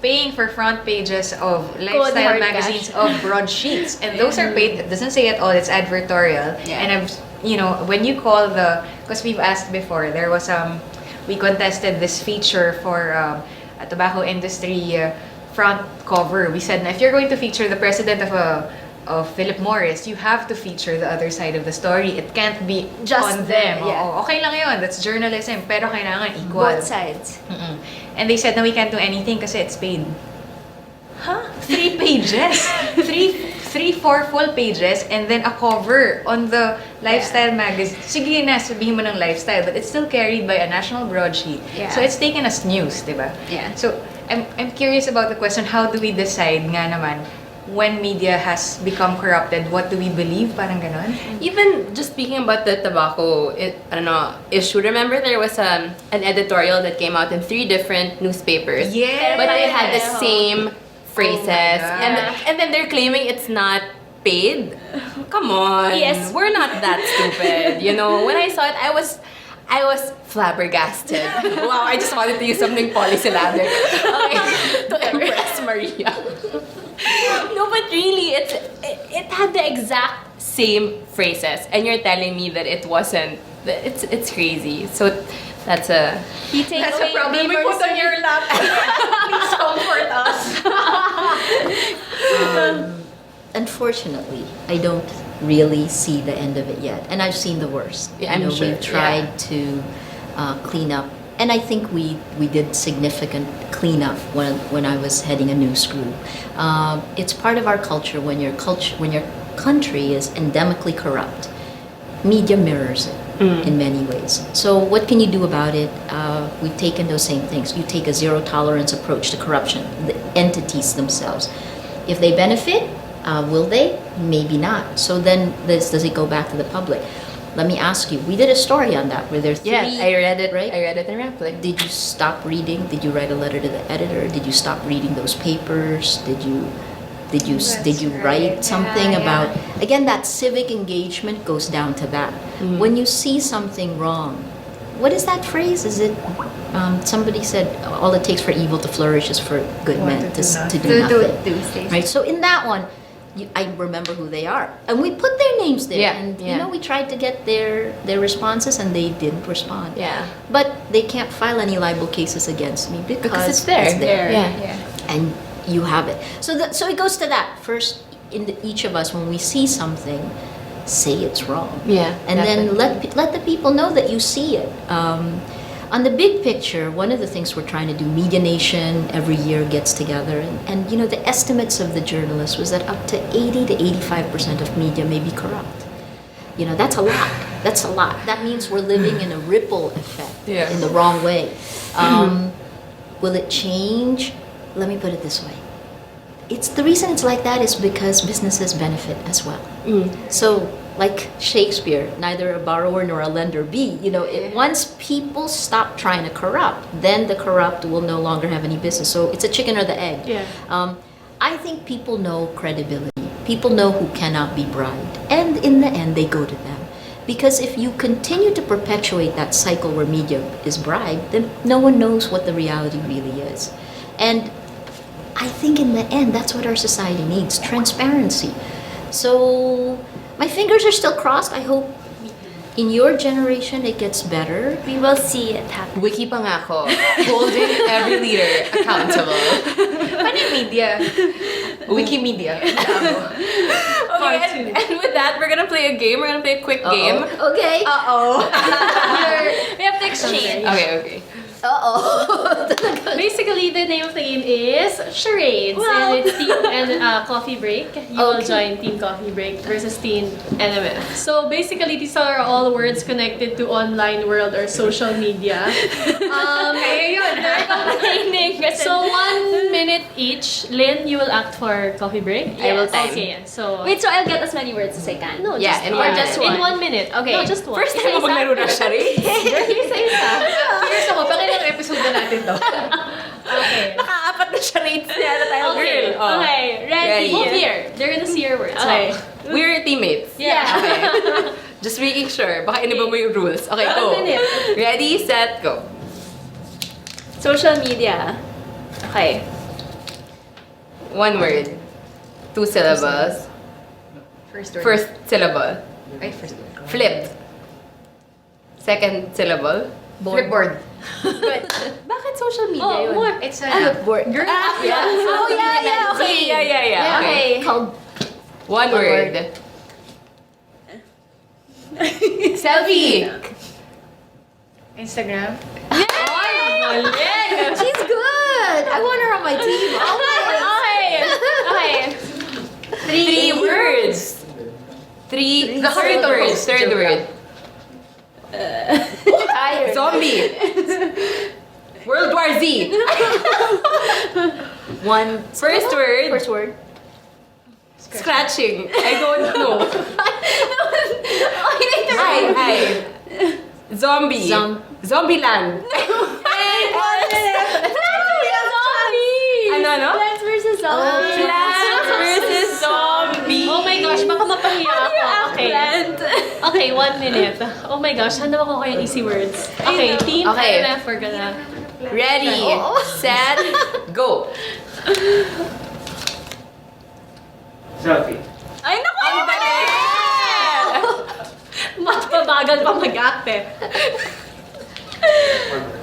paying for front pages of lifestyle
hard
magazines
cash.
of broadsheets, and those are paid. It doesn't say at all, it's advertorial.
Yeah.
And I've, when you call because we've asked before, there was we contested this feature for a tobacco industry front cover. We said, if you're going to feature the president of Philip Morris, you have to feature the other side of the story. It can't be
Just
on them.
yeah.
Oo, okay lang yun. That's journalism. Pero kailangan equal.
Both sides.
Mm-mm. And they said, no, we can't do anything kasi it's paid. Huh? 3 pages? 4 full pages and then a cover on the lifestyle magazine. Sige na, sabihin mo ng lifestyle, but it's still carried by a national broadsheet.
Yeah.
So it's taken as news, diba?
Yeah.
So I'm curious about the question, how do we decide nga naman when media has become corrupted? What do we believe? Parang ganon?
even just speaking about the tobacco issue. Remember there was an editorial that came out in 3 different newspapers.
Yeah.
But they had the same phrases,
God.
and then they're claiming it's not paid. Come on,
Yes.
we're not that stupid. When I saw it, I was flabbergasted. Wow, I just wanted to use something polysyllabic to impress Maria. No, but really, it had the exact same phrases, and you're telling me that it wasn't. It's crazy. So that's a.
You take
That's a
away
problem we
neighbors
put on
and-
your lap. Please comfort us.
Unfortunately, I don't really see the end of it yet, and I've seen the worst.
Yeah, I'm sure,
We've tried to clean up, and I think we did significant cleanup when I was heading a news group. It's part of our culture when your country is endemically corrupt. Media mirrors it in many ways. So what can you do about it? We've taken those same things. You take a zero tolerance approach to corruption. The entities themselves, if they benefit, Will they? Maybe not. So then, does it go back to the public? Let me ask you. We did a story on that where there's 3.
Yes, I read it.
Right?
I read it in Rappler.
Did you stop reading? Did you write a letter to the editor? Did you stop reading those papers? Did you write something about? Again, that civic engagement goes down to that. When you see something wrong, what is that phrase? Is it? Somebody said, "All it takes for evil to flourish is for good men to do nothing." Right. So in that one, I remember who they are, and we put their names there.
Yeah,
And
yeah.
we tried to get their responses, and they didn't respond.
Yeah.
But they can't file any libel cases against me because
it's there.
Yeah. And you have it. So it goes to that. First, each of us, when we see something, say it's wrong.
Yeah,
And then
definitely.
let the people know that you see it. On the big picture, one of the things we're trying to do, Media Nation every year gets together, and the estimates of the journalists was that up to 80 to 85% of media may be corrupt. That's a lot. That's a lot. That means we're living in a ripple effect in the wrong way. Will it change? Let me put it this way. The reason it's like that is because businesses benefit as well. So, like Shakespeare, neither a borrower nor a lender be. Once people stop trying to corrupt, then the corrupt will no longer have any business. So it's a chicken or the egg.
Yeah.
I think people know credibility. People know who cannot be bribed. And in the end, they go to them. Because if you continue to perpetuate that cycle where media is bribed, then no one knows what the reality really is. And I think in the end, that's what our society needs, transparency. So my fingers are still crossed. I hope in your generation it gets better.
We will see it happen.
Wikibamako, holding every leader accountable.
Media. Wikimedia.
Okay, and with that, we're gonna play a game. We're gonna play a quick game.
Okay.
We have to exchange.
Okay.
Basically, the name of the game is Charades.
Wow.
And it's Team and Coffee Break. You will join Team Coffee Break versus Team NMF. So basically, these are all words connected to online world or social media.
They're complaining.
So 1 minute each. Lynn, you will act for Coffee Break.
I will time.
Okay, so...
Wait, so I'll get as many words as I can?
No,
Yeah,
just
in
one.
one
Just
minute.
in 1 minute.
Okay.
No, just one.
First time
Ano maglaro ng charades?
Curious ako, pakilang episode na natin to?
Okay.
Naka-apat na charades yata tayo, girl. Oh.
Okay, ready.
Ready.
Move here. They're gonna see your words.
Okay.
So,
We're teammates.
Yeah.
Okay. Just making sure. Baka iba mo yung rules. Okay, go.
1 minute.
Ready, set, go.
Social media. Okay.
1 word. 2 syllables.
First word.
First syllable.
Ay, first word.
Flipped. Second syllable.
Flipboard.
Good. Bakit social media yun?
what?
It's a...
Flipboard.
Girl,
Yeah. Oh, yeah. Okay.
Yeah.
Okay.
Called
1 word. Selfie.
Instagram.
She's good. I want her on my team.
Okay.
3 words. 3 third word. Third word. Zombie. World War Z. First word.
First word.
Scratching. I don't know. Hi. Zombie. Zombieland. Ano?
Plants versus zombies.
Plants versus zombie.
Oh my gosh, baka mapahiya ako. Okay. Okay, 1 minute. Oh my gosh, hanap ako kayo easy words. Okay, Team
Okay.
NMF, we're gonna...
Ready, set, go.
Selfie.
Ay, naku!
Ang dali!
Mas pabagal pa mag-act eh.
1 word.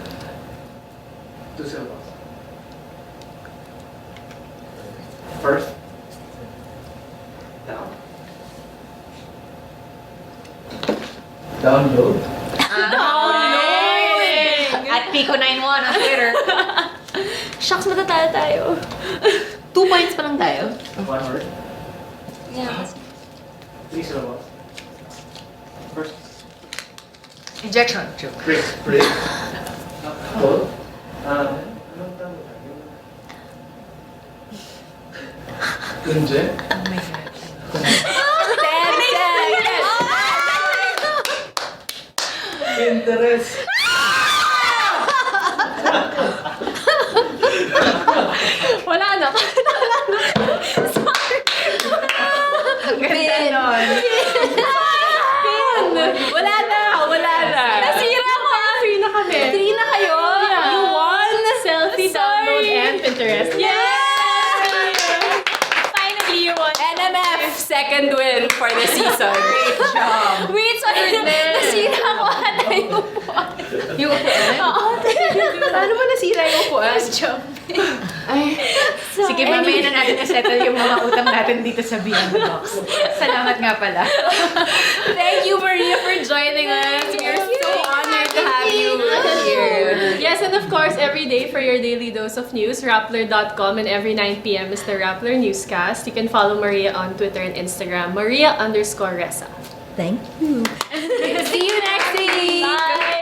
2 syllables. First. Down. Download.
At Pico 91 on Twitter.
Shucks, matatalo tayo.
2 points pa lang tayo.
1 word.
Yeah.
3 syllables. First.
Injection.
Break. Hold. Anong tawag? Kunje.
Oh my God.
10 seconds!
Interest.
Wala na.
Ang ganda nun.
Wala na! Wala na!
Nasira ko! Free na kami.
3 na kayo!
Yeah.
You won!
Selfie, download, and Pinterest.
Yay!
Finally, you won.
NMF, second win for the season.
Great job.
Wait, so nasira ko ata yung upuan.
Yung upuan?
Oo,
Paano mo nasira yung upuan?
Sige, mamaya na natin na-settle yung mga utang natin dito sa Beyond the Box. Salamat nga pala.
Thank you, Maria, for joining us. We are so honored to have you here.
Yes, and of course, every day for your daily dose of news, Rappler.com, and every 9 p.m. is the Rappler Newscast. You can follow Maria on Twitter and Instagram, Maria_Ressa.
Thank you.
See you next week!
Bye!